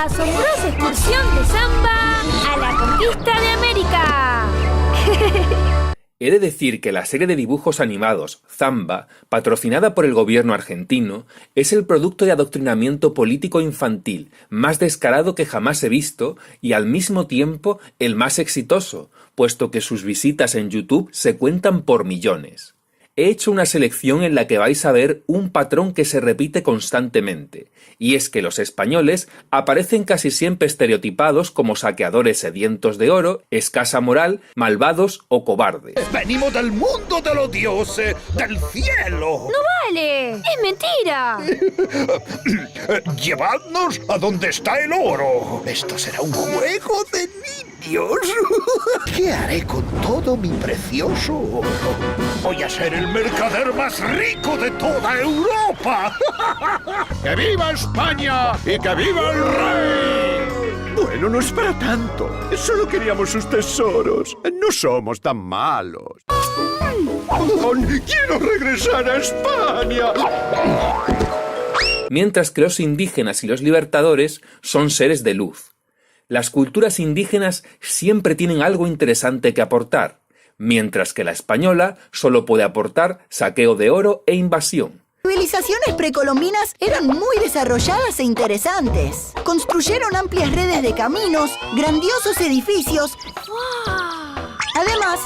asombrosa excursión de Zamba a la conquista de América. He de decir que la serie de dibujos animados Zamba, patrocinada por el gobierno argentino, es el producto de adoctrinamiento político infantil más descarado que jamás he visto y al mismo tiempo el más exitoso, puesto que sus visitas en YouTube se cuentan por millones. He hecho una selección en la que vais a ver un patrón que se repite constantemente, y es que los españoles aparecen casi siempre estereotipados como saqueadores sedientos de oro, escasa moral, malvados o cobardes. ¡Venimos del mundo de los dioses, del cielo! ¡No vale! ¡Es mentira! ¡Llevadnos a donde está el oro! ¡Esto será un juego de niños! ¿Qué haré con todo mi precioso oro? ¡Voy a ser el mercader más rico de toda Europa! ¡Que viva España y que viva el rey! Bueno, no es para tanto. Solo queríamos sus tesoros. No somos tan malos. ¡Quiero regresar a España! Mientras que los indígenas y los libertadores son seres de luz. Las culturas indígenas siempre tienen algo interesante que aportar, mientras que la española solo puede aportar saqueo de oro e invasión. Civilizaciones precolombinas eran muy desarrolladas e interesantes. Construyeron amplias redes de caminos, grandiosos edificios. Además,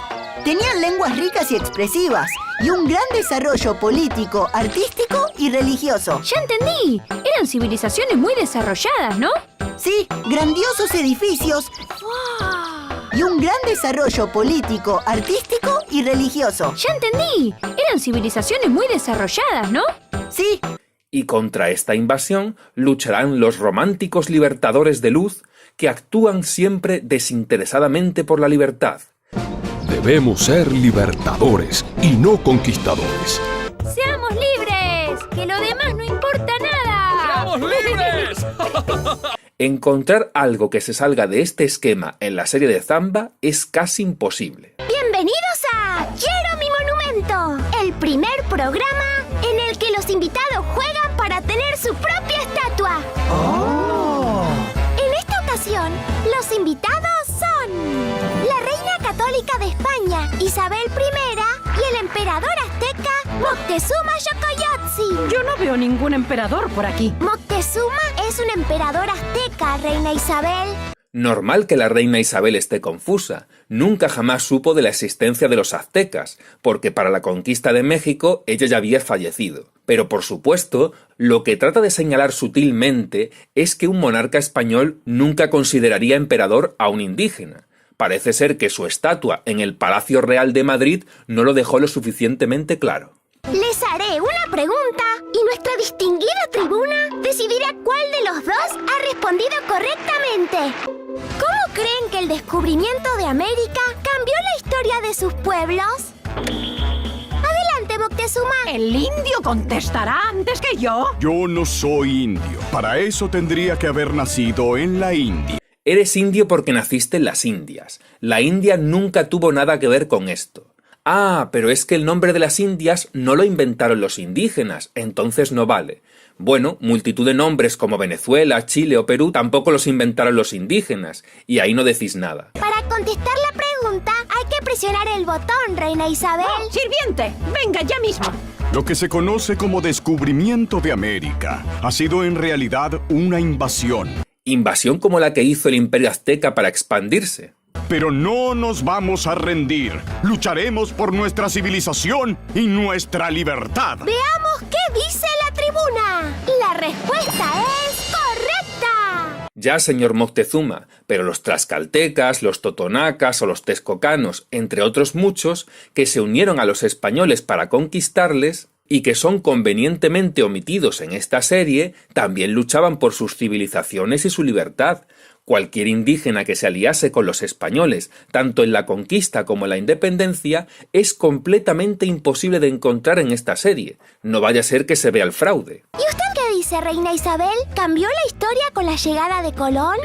tenían lenguas ricas y expresivas y un gran desarrollo político, artístico y religioso. ¡Ya entendí! Eran civilizaciones muy desarrolladas, ¿no? Sí, grandiosos edificios y un gran desarrollo político, artístico y religioso. ¡Ya entendí! Eran civilizaciones muy desarrolladas, ¿no? Sí. Y contra esta invasión lucharán los románticos libertadores de luz que actúan siempre desinteresadamente por la libertad. Debemos ser libertadores y no conquistadores. ¡Seamos libres! ¡Que lo demás no importa nada! ¡Seamos libres! Encontrar algo que se salga de este esquema en la serie de Zamba es casi imposible. Bienvenidos a Quiero mi monumento, el primer programa en el que los invitados juegan para tener su propia estatua. En esta ocasión, los invitados son la reina católica de España, Isabel I, y el emperador azteca, Moctezuma Xocoyotzin. Yo no veo ningún emperador por aquí. Moctezuma es un emperador azteca, reina Isabel. Normal que la reina Isabel esté confusa. Nunca jamás supo de la existencia de los aztecas, porque para la conquista de México ella ya había fallecido. Pero por supuesto, lo que trata de señalar sutilmente es que un monarca español nunca consideraría emperador a un indígena. Parece ser que su estatua en el Palacio Real de Madrid no lo dejó lo suficientemente claro. Les haré una pregunta y nuestra distinguida tribuna decidirá cuál de los dos ha respondido correctamente. ¿Cómo creen que el descubrimiento de América cambió la historia de sus pueblos? Adelante, Moctezuma. ¿El indio contestará antes que yo? Yo no soy indio. Para eso tendría que haber nacido en la India. Eres indio porque naciste en las Indias. La India nunca tuvo nada que ver con esto. Ah, pero es que el nombre de las Indias no lo inventaron los indígenas, entonces no vale. Bueno, multitud de nombres como Venezuela, Chile o Perú tampoco los inventaron los indígenas, y ahí no decís nada. Para contestar la pregunta hay que presionar el botón, reina Isabel. ¡Sirviente! ¡Venga ya mismo! Lo que se conoce como descubrimiento de América ha sido en realidad una invasión. Invasión como la que hizo el Imperio Azteca para expandirse. Pero no nos vamos a rendir. Lucharemos por nuestra civilización y nuestra libertad. Veamos qué dice la tribuna. La respuesta es correcta. Ya, señor Moctezuma, pero los tlaxcaltecas, los totonacas o los texcocanos, entre otros muchos, que se unieron a los españoles para conquistarles y que son convenientemente omitidos en esta serie, también luchaban por sus civilizaciones y su libertad. Cualquier indígena que se aliase con los españoles, tanto en la conquista como en la independencia, es completamente imposible de encontrar en esta serie. No vaya a ser que se vea el fraude. ¿Y usted qué dice, reina Isabel? ¿Cambió la historia con la llegada de Colón?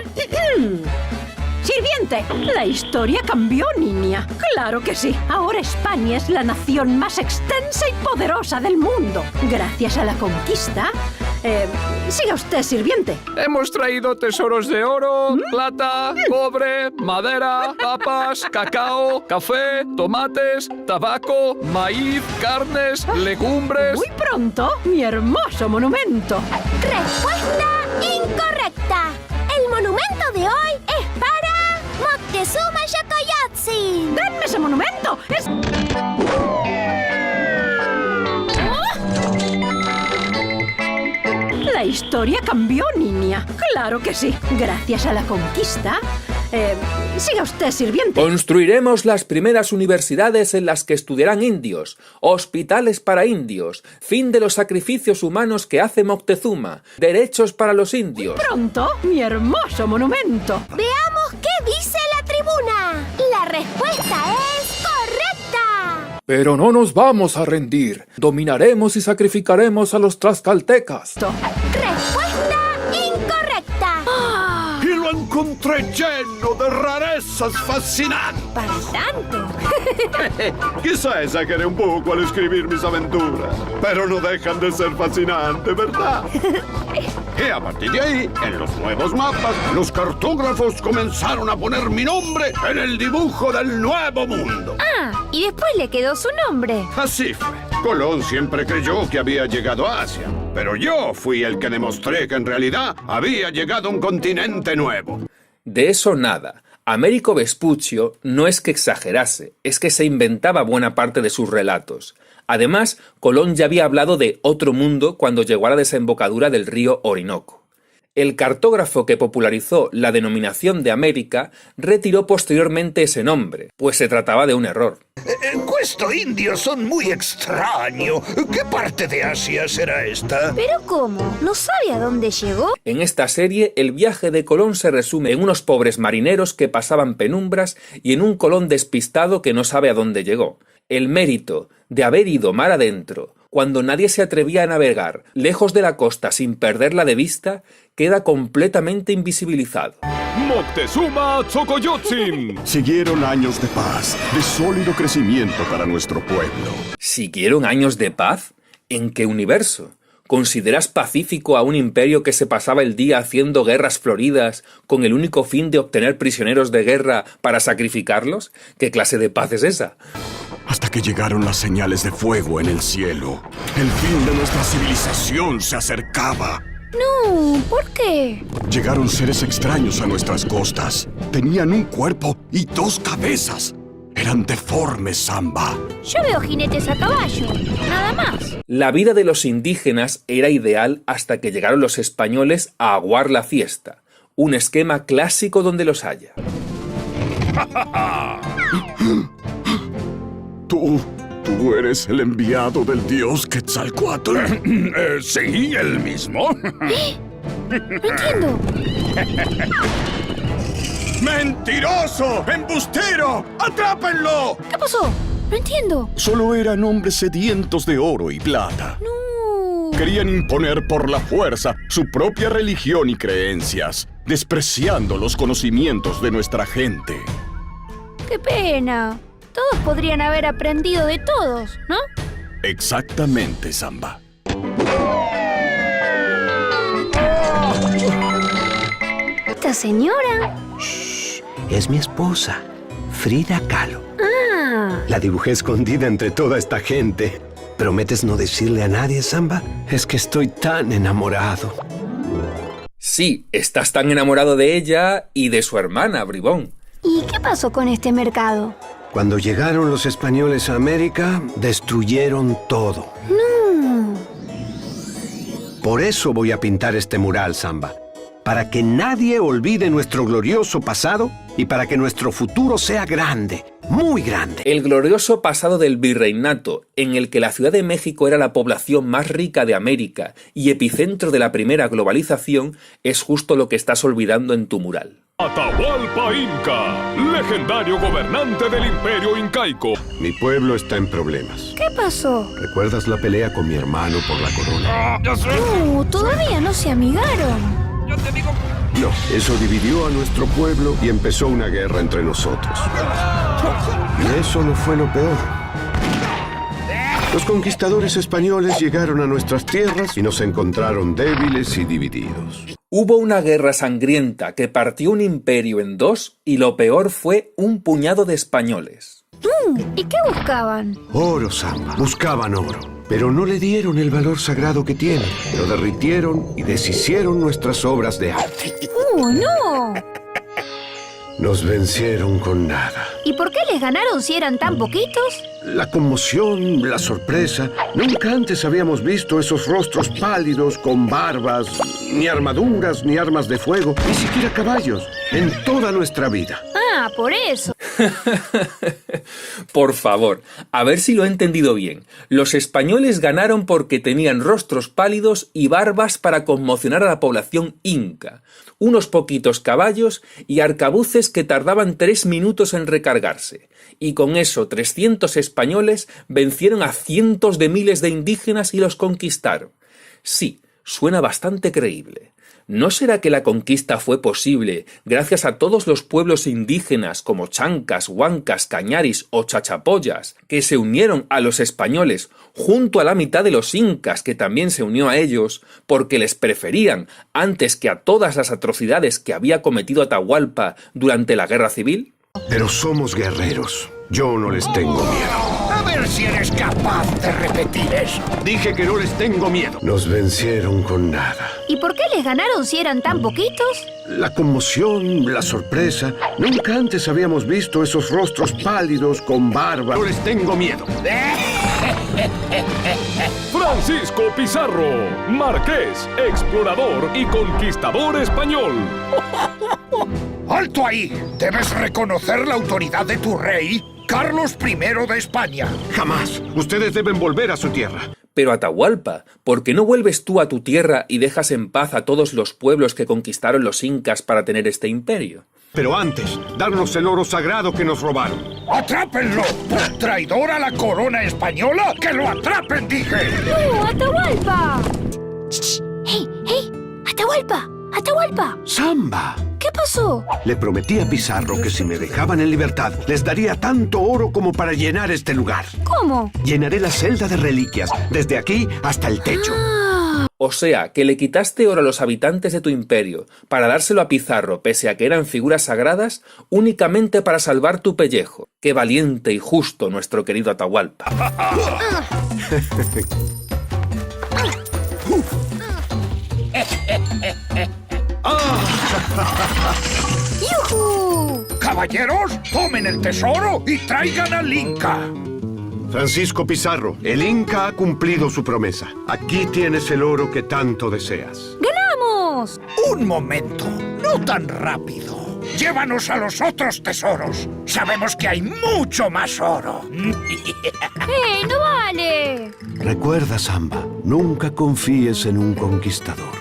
¡Sirviente! La historia cambió, niña. ¡Claro que sí! Ahora España es la nación más extensa y poderosa del mundo. Gracias a la conquista, Siga usted, sirviente. Hemos traído tesoros de oro, plata, cobre, madera, papas, cacao, café, tomates, tabaco, maíz, carnes, legumbres... Muy pronto, mi hermoso monumento. Respuesta incorrecta. El monumento de hoy es para Moctezuma Xocoyotzin. ¡Denme ese monumento! La historia cambió, niña. Claro que sí. Gracias a la conquista. Siga usted, sirviente. Construiremos las primeras universidades en las que estudiarán indios, hospitales para indios, fin de los sacrificios humanos que hace Moctezuma, derechos para los indios. Pronto, mi hermoso monumento. Veamos qué dice la tribuna. La respuesta es correcta. Pero no nos vamos a rendir. Dominaremos y sacrificaremos a los tlaxcaltecas. Respuesta incorrecta. Y lo encontré lleno de rarezas fascinantes. ¿Para tanto? Quizá exageré un poco al escribir mis aventuras, pero no dejan de ser fascinantes, ¿verdad? Y a partir de ahí, en los nuevos mapas, los cartógrafos comenzaron a poner mi nombre en el dibujo del Nuevo Mundo. Ah, y después le quedó su nombre. Así fue. Colón siempre creyó que había llegado a Asia, pero yo fui el que demostré que en realidad había llegado a un continente nuevo. De eso nada. Américo Vespuccio no es que exagerase, es que se inventaba buena parte de sus relatos. Además, Colón ya había hablado de otro mundo cuando llegó a la desembocadura del río Orinoco. El cartógrafo que popularizó la denominación de América retiró posteriormente ese nombre, pues se trataba de un error. Questo indios son muy extraño. ¿Qué parte de Asia será esta? ¿Pero cómo? ¿No sabe a dónde llegó? En esta serie, el viaje de Colón se resume en unos pobres marineros que pasaban penumbras y en un Colón despistado que no sabe a dónde llegó. El mérito de haber ido mar adentro, cuando nadie se atrevía a navegar, lejos de la costa sin perderla de vista, queda completamente invisibilizado. ¡Moctezuma Xocoyotzin! Siguieron años de paz, de sólido crecimiento para nuestro pueblo. ¿Siguieron años de paz? ¿En qué universo? ¿Consideras pacífico a un imperio que se pasaba el día haciendo guerras floridas con el único fin de obtener prisioneros de guerra para sacrificarlos? ¿Qué clase de paz es esa? Hasta que llegaron las señales de fuego en el cielo. El fin de nuestra civilización se acercaba. No, ¿por qué? Llegaron seres extraños a nuestras costas. Tenían un cuerpo y dos cabezas. Eran deformes, Samba. Yo veo jinetes a caballo, nada más. La vida de los indígenas era ideal hasta que llegaron los españoles a aguar la fiesta. Un esquema clásico donde los haya. ¿Tú eres el enviado del dios Quetzalcóatl? Sí, el mismo. No entiendo. ¡Mentiroso! ¡Embustero! ¡Atrápenlo! ¿Qué pasó? No entiendo. Solo eran hombres sedientos de oro y plata. No. Querían imponer por la fuerza su propia religión y creencias, despreciando los conocimientos de nuestra gente. Qué pena. Todos podrían haber aprendido de todos, ¿no? Exactamente, Samba. Esta señora... Es mi esposa, Frida Kahlo. Ah. La dibujé escondida entre toda esta gente. ¿Prometes no decirle a nadie, Samba? Es que estoy tan enamorado. Sí, estás tan enamorado de ella y de su hermana, bribón. ¿Y qué pasó con este mercado? Cuando llegaron los españoles a América, destruyeron todo. No. Por eso voy a pintar este mural, Samba. Para que nadie olvide nuestro glorioso pasado y para que nuestro futuro sea grande, muy grande. El glorioso pasado del virreinato, en el que la Ciudad de México era la población más rica de América y epicentro de la primera globalización, es justo lo que estás olvidando en tu mural. Atahualpa Inca, legendario gobernante del Imperio Incaico. Mi pueblo está en problemas. ¿Qué pasó? ¿Recuerdas la pelea con mi hermano por la corona? No, todavía no se amigaron. No, eso dividió a nuestro pueblo y empezó una guerra entre nosotros. Y eso no fue lo peor. Los conquistadores españoles llegaron a nuestras tierras y nos encontraron débiles y divididos. Hubo una guerra sangrienta que partió un imperio en dos y lo peor fue un puñado de españoles. ¿Y qué buscaban? Oro, Samba. Buscaban oro. Pero no le dieron el valor sagrado que tiene. Lo derritieron y deshicieron nuestras obras de arte. ¡No! Nos vencieron con nada. ¿Y por qué les ganaron si eran tan poquitos? La conmoción, la sorpresa. Nunca antes habíamos visto esos rostros pálidos con barbas, ni armaduras, ni armas de fuego, ni siquiera caballos, en toda nuestra vida. Ah, por eso. Por favor, a ver si lo he entendido bien. Los españoles ganaron porque tenían rostros pálidos y barbas para conmocionar a la población inca, unos poquitos caballos y arcabuces que tardaban 3 minutos en recargarse. Y con eso 300 españoles vencieron a cientos de miles de indígenas y los conquistaron. Sí, suena bastante creíble. ¿No será que la conquista fue posible gracias a todos los pueblos indígenas como chancas, huancas, cañaris o chachapoyas que se unieron a los españoles junto a la mitad de los incas que también se unió a ellos porque les preferían antes que a todas las atrocidades que había cometido Atahualpa durante la guerra civil? Pero somos guerreros. Yo no les tengo miedo. A ver si eres capaz de repetir eso. Dije que no les tengo miedo. Nos vencieron con nada. ¿Y por qué les ganaron si eran tan poquitos? La conmoción, la sorpresa. Nunca antes habíamos visto esos rostros pálidos con barba. No les tengo miedo. Francisco Pizarro, marqués, explorador y conquistador español. ¡Alto ahí! Debes reconocer la autoridad de tu rey, Carlos I de España. Jamás. Ustedes deben volver a su tierra. Pero Atahualpa, ¿por qué no vuelves tú a tu tierra y dejas en paz a todos los pueblos que conquistaron los incas para tener este imperio? Pero antes, darnos el oro sagrado que nos robaron. ¡Atrápenlo! ¡Por traidor a la corona española! ¡Que lo atrapen, dije! ¡No, Atahualpa! ¡Hey, hey! ¡Atahualpa! ¡Atahualpa! ¡Samba! ¿Qué pasó? Le prometí a Pizarro que si me dejaban en libertad, les daría tanto oro como para llenar este lugar. ¿Cómo? Llenaré la celda de reliquias, desde aquí hasta el techo. O sea, que le quitaste oro a los habitantes de tu imperio para dárselo a Pizarro, pese a que eran figuras sagradas, únicamente para salvar tu pellejo. ¡Qué valiente y justo nuestro querido Atahualpa! ¡Yujú! ¡Caballeros, tomen el tesoro y traigan al Inca! Francisco Pizarro, el Inca ha cumplido su promesa. Aquí tienes el oro que tanto deseas. ¡Ganamos! ¡Un momento! ¡No tan rápido! ¡Llévanos a los otros tesoros! ¡Sabemos que hay mucho más oro! ¡Hey, no vale! Recuerda, Samba, nunca confíes en un conquistador.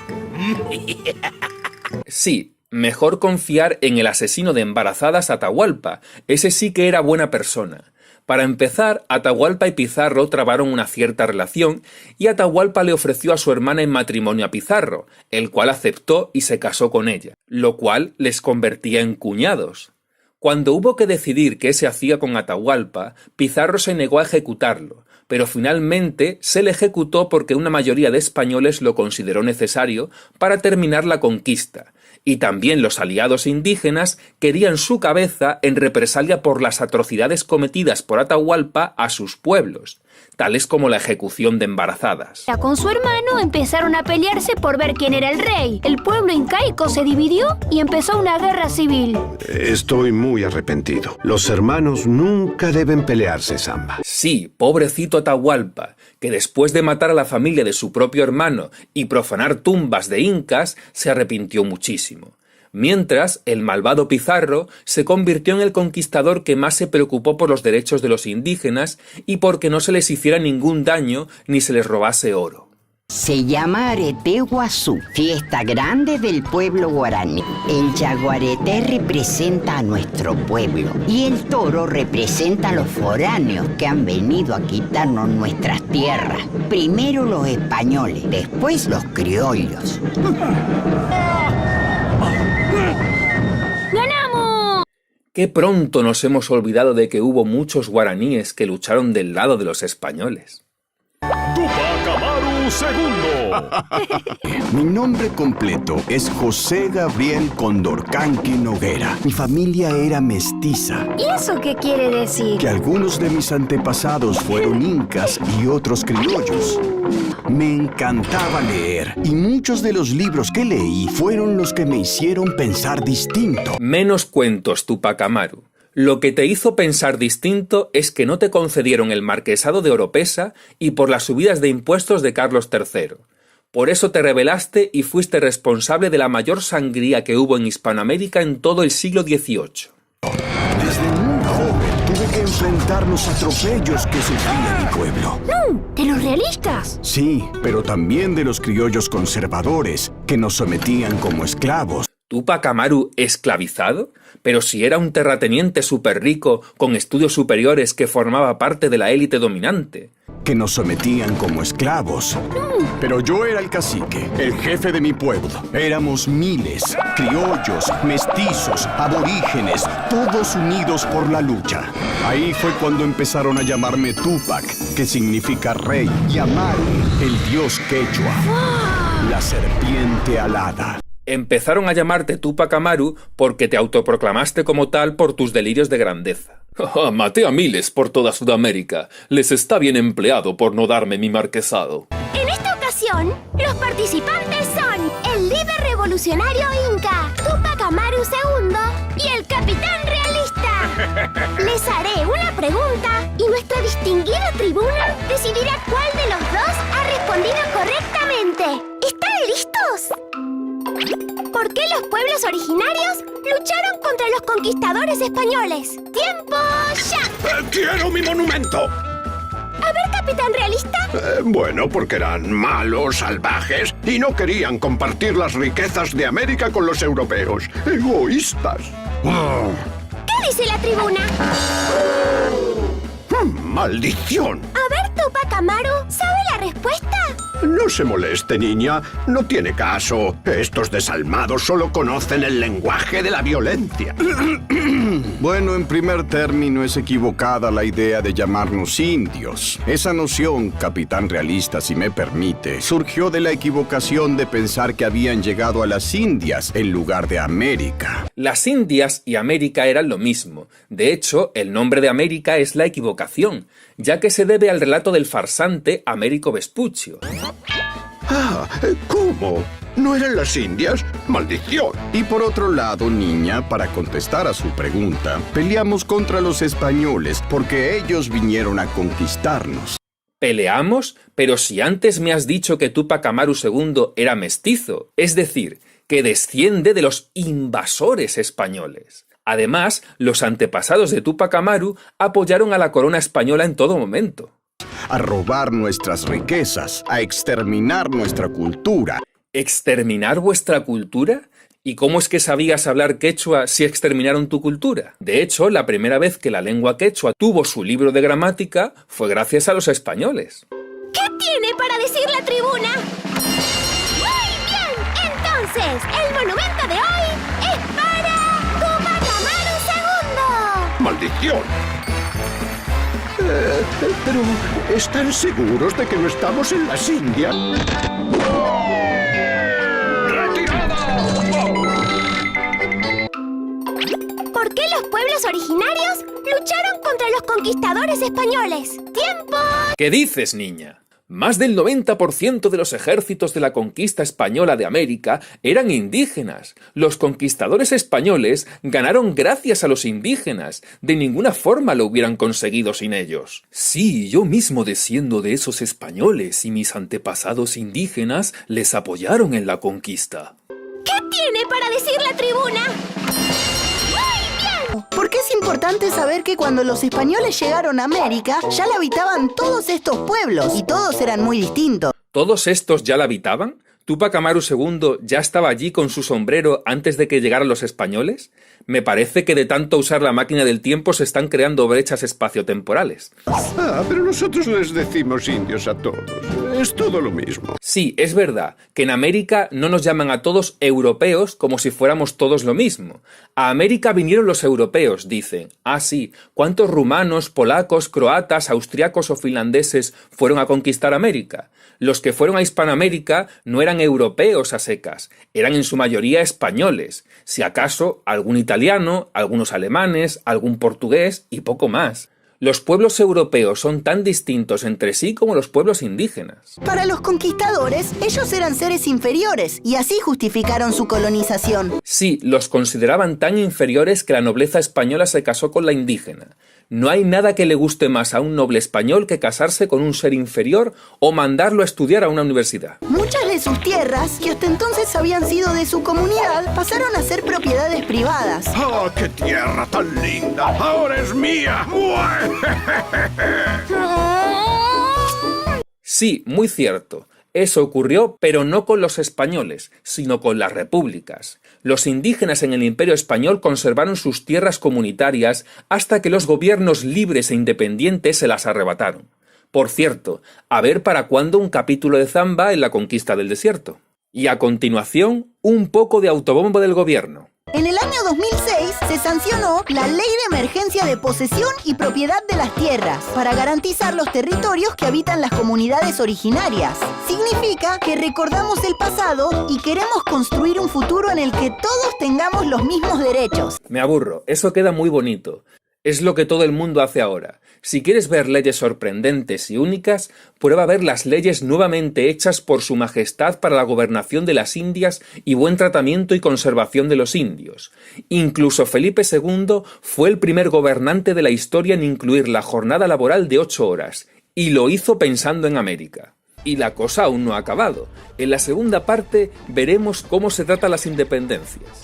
Sí, mejor confiar en el asesino de embarazadas Atahualpa. Ese sí que era buena persona. Para empezar, Atahualpa y Pizarro trabaron una cierta relación y Atahualpa le ofreció a su hermana en matrimonio a Pizarro, el cual aceptó y se casó con ella, lo cual les convertía en cuñados. Cuando hubo que decidir qué se hacía con Atahualpa, Pizarro se negó a ejecutarlo, pero finalmente se le ejecutó porque una mayoría de españoles lo consideró necesario para terminar la conquista, y también los aliados indígenas querían su cabeza en represalia por las atrocidades cometidas por Atahualpa a sus pueblos, tales como la ejecución de embarazadas. Con su hermano empezaron a pelearse por ver quién era el rey. El pueblo incaico se dividió y empezó una guerra civil. Estoy muy arrepentido. Los hermanos nunca deben pelearse, Samba. Sí, pobrecito Atahualpa, que después de matar a la familia de su propio hermano y profanar tumbas de incas, se arrepintió muchísimo. Mientras, el malvado Pizarro se convirtió en el conquistador que más se preocupó por los derechos de los indígenas y porque no se les hiciera ningún daño ni se les robase oro. Se llama Arete Guazú, fiesta grande del pueblo guaraní. El yaguareté representa a nuestro pueblo y el toro representa a los foráneos que han venido a quitarnos nuestras tierras. Primero los españoles, después los criollos. ¡Ganamos! Qué pronto nos hemos olvidado de que hubo muchos guaraníes que lucharon del lado de los españoles. Tupac Amaru II. Mi nombre completo es José Gabriel Condorcanqui Noguera. Mi familia era mestiza. ¿Y eso qué quiere decir? Que algunos de mis antepasados fueron incas y otros criollos. Me encantaba leer y muchos de los libros que leí fueron los que me hicieron pensar distinto. Menos cuentos, Tupac Amaru. Lo que te hizo pensar distinto es que no te concedieron el marquesado de Oropesa y por las subidas de impuestos de Carlos III. Por eso te rebelaste y fuiste responsable de la mayor sangría que hubo en Hispanoamérica en todo el siglo XVIII. Desde muy joven tuve que enfrentar los atropellos que sufría mi pueblo. ¿De los realistas? Sí, pero también de los criollos conservadores que nos sometían como esclavos. ¿Tupac Amaru esclavizado? Pero si era un terrateniente súper rico con estudios superiores que formaba parte de la élite dominante. Que nos sometían como esclavos. Pero yo era el cacique, el jefe de mi pueblo. Éramos miles, criollos, mestizos, aborígenes, todos unidos por la lucha. Ahí fue cuando empezaron a llamarme Tupac, que significa rey, y Amaru, el dios quechua, la serpiente alada. Empezaron a llamarte Tupac Amaru porque te autoproclamaste como tal por tus delirios de grandeza. Maté a miles por toda Sudamérica. Les está bien empleado por no darme mi marquesado. En esta ocasión, los participantes son el líder revolucionario inca, Tupac Amaru II, y el capitán realista. Les haré una pregunta y nuestra distinguida tribuna decidirá cuál de los dos ha respondido correctamente. ¿Están listos? ¿Por qué los pueblos originarios lucharon contra los conquistadores españoles? ¡Tiempo ya! ¡Quiero mi monumento! A ver, capitán realista. Bueno, porque eran malos, salvajes y no querían compartir las riquezas de América con los europeos. ¡Egoístas! ¿Qué dice la tribuna? ¡Maldición! A ver, Tupac Amaru, ¿sabe la respuesta? No se moleste, niña. No tiene caso. Estos desalmados solo conocen el lenguaje de la violencia. Bueno, en primer término es equivocada la idea de llamarnos indios. Esa noción, capitán realista, si me permite, surgió de la equivocación de pensar que habían llegado a las Indias en lugar de América. Las Indias y América eran lo mismo. De hecho, el nombre de América es la equivocación, ya que se debe al relato del farsante Américo Vespuccio. ¿Cómo? ¿No eran las Indias? ¡Maldición! Y por otro lado, niña, para contestar a su pregunta, peleamos contra los españoles porque ellos vinieron a conquistarnos. ¿Peleamos? Pero si antes me has dicho que Tupac Amaru II era mestizo, es decir, que desciende de los invasores españoles. Además, los antepasados de Tupac Amaru apoyaron a la corona española en todo momento. A robar nuestras riquezas, a exterminar nuestra cultura. ¿Exterminar vuestra cultura? ¿Y cómo es que sabías hablar quechua si exterminaron tu cultura? De hecho, la primera vez que la lengua quechua tuvo su libro de gramática fue gracias a los españoles. ¿Qué tiene para decir la tribuna? Muy bien, entonces, el monumento de hoy es para Tupac Amaru II. ¡Maldición! Pero, ¿están seguros de que no estamos en las Indias? ¿Por qué los pueblos originarios lucharon contra los conquistadores españoles? ¡Tiempo! ¿Qué dices, niña? Más del 90% de los ejércitos de la conquista española de América eran indígenas. Los conquistadores españoles ganaron gracias a los indígenas. De ninguna forma lo hubieran conseguido sin ellos. Sí, yo mismo desciendo de esos españoles y mis antepasados indígenas les apoyaron en la conquista. ¿Qué tiene para decir la tribuna? Porque es importante saber que cuando los españoles llegaron a América, ya la habitaban todos estos pueblos, y todos eran muy distintos. ¿Todos estos ya la habitaban? ¿Tupac Amaru II ya estaba allí con su sombrero antes de que llegaran los españoles? Me parece que de tanto usar la máquina del tiempo se están creando brechas espaciotemporales. Pero nosotros les decimos indios a todos. Es todo lo mismo. Sí, es verdad que en América no nos llaman a todos europeos como si fuéramos todos lo mismo. A América vinieron los europeos, dicen. Ah, sí, ¿cuántos rumanos, polacos, croatas, austriacos o finlandeses fueron a conquistar América? Los que fueron a Hispanoamérica no eran europeos a secas, eran en su mayoría españoles. Si acaso, algún italiano, algunos alemanes, algún portugués y poco más. Los pueblos europeos son tan distintos entre sí como los pueblos indígenas. Para los conquistadores, ellos eran seres inferiores y así justificaron su colonización. Sí, los consideraban tan inferiores que la nobleza española se casó con la indígena. No hay nada que le guste más a un noble español que casarse con un ser inferior o mandarlo a estudiar a una universidad. Muchas de sus tierras, que hasta entonces habían sido de su comunidad, pasaron a ser propiedades privadas. ¡Ah, qué tierra tan linda! ¡Ahora es mía! Sí, muy cierto. Eso ocurrió, pero no con los españoles, sino con las repúblicas. Los indígenas en el Imperio Español conservaron sus tierras comunitarias hasta que los gobiernos libres e independientes se las arrebataron. Por cierto, a ver para cuándo un capítulo de Zamba en la conquista del desierto. Y a continuación, un poco de autobombo del gobierno. En el año 2006 se sancionó la Ley de Emergencia de Posesión y Propiedad de las Tierras para garantizar los territorios que habitan las comunidades originarias. Significa que recordamos el pasado y queremos construir un futuro en el que todos tengamos los mismos derechos. Me aburro, eso queda muy bonito. Es lo que todo el mundo hace ahora. Si quieres ver leyes sorprendentes y únicas, prueba a ver las leyes nuevamente hechas por Su Majestad para la gobernación de las Indias y buen tratamiento y conservación de los indios. Incluso Felipe II fue el primer gobernante de la historia en incluir la jornada laboral de 8 horas, y lo hizo pensando en América. Y la cosa aún no ha acabado. En la segunda parte veremos cómo se tratan las independencias.